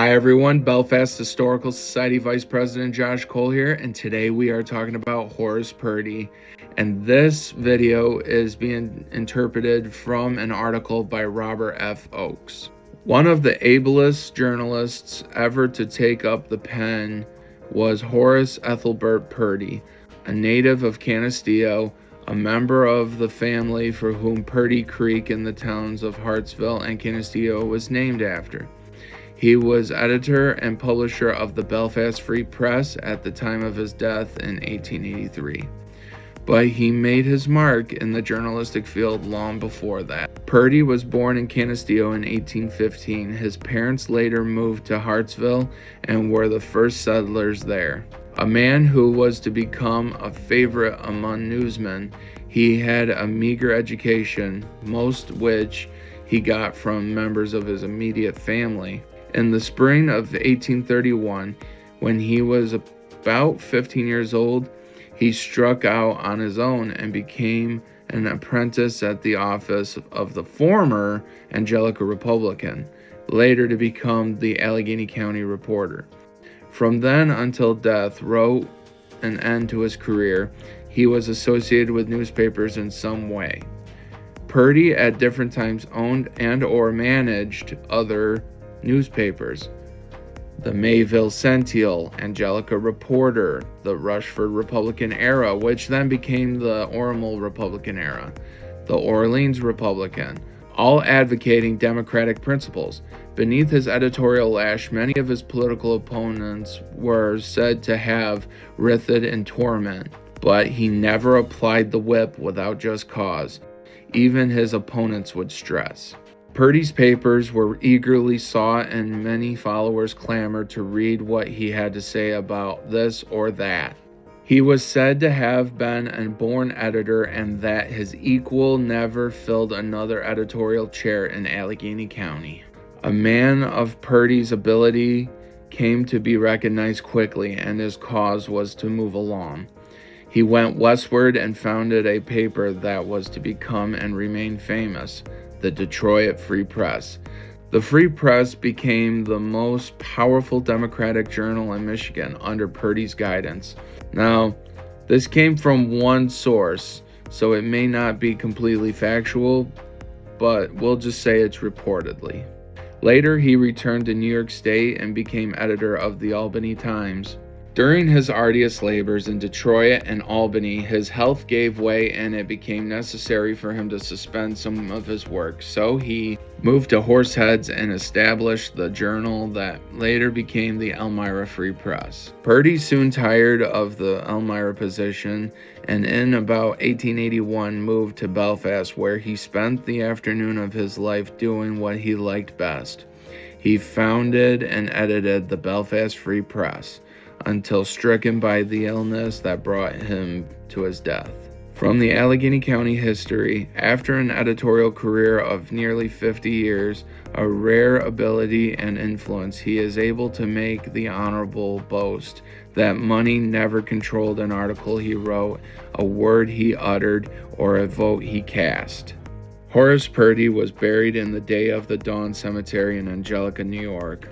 Hi everyone, Belfast Historical Society Vice President Josh Cole here, and today we are talking about Horace Purdy. And this video is being interpreted from an article by Robert F. Oakes. One of the ablest journalists ever to take up the pen was Horace Ethelbert Purdy, a native of Canisteo, a member of the family for whom Purdy Creek in the towns of Hartsville and Canisteo was named after. He was editor and publisher of the Belfast Free Press at the time of his death in 1883. But he made his mark in the journalistic field long before that. Purdy was born in Canisteo in 1815. His parents later moved to Hartsville and were the first settlers there. A man who was to become a favorite among newsmen, he had a meager education, most which he got from members of his immediate family. In the spring of 1831, when he was about 15 years old, he struck out on his own and became an apprentice at the office of the former Angelica Republican, later to become the Allegheny County Reporter. From then until death wrote an end to his career, he was associated with newspapers in some way. Purdy at different times owned and or managed other newspapers: the Mayville Sentinel, Angelica Reporter, the Rushford Republican Era, which then became the Ormond Republican Era, the Orleans Republican, all advocating democratic principles. Beneath his editorial lash, many of his political opponents were said to have writhed in torment, but he never applied the whip without just cause, even his opponents would stress. Purdy's papers were eagerly sought, and many followers clamored to read what he had to say about this or that. He was said to have been a born editor, and that his equal never filled another editorial chair in Allegheny County. A man of Purdy's ability came to be recognized quickly, and his cause was to move along. He went westward and founded a paper that was to become and remain famous: the Detroit Free Press. The Free Press became the most powerful Democratic journal in Michigan under Purdy's guidance. Now, this came from one source, so it may not be completely factual, but we'll just say it's reportedly. Later, he returned to New York State and became editor of the Albany Times. During his arduous labors in Detroit and Albany, his health gave way and it became necessary for him to suspend some of his work. So he moved to Horseheads and established the journal that later became the Elmira Free Press. Purdy soon tired of the Elmira position and in about 1881 moved to Belfast, where he spent the afternoon of his life doing what he liked best. He founded and edited the Belfast Free Press until stricken by the illness that brought him to his death. From the Allegheny County history, after an editorial career of nearly 50 years, a rare ability and influence, he is able to make the honorable boast that money never controlled an article he wrote, a word he uttered, or a vote he cast. Horace Purdy was buried in the Day of the Dawn Cemetery in Angelica, New York.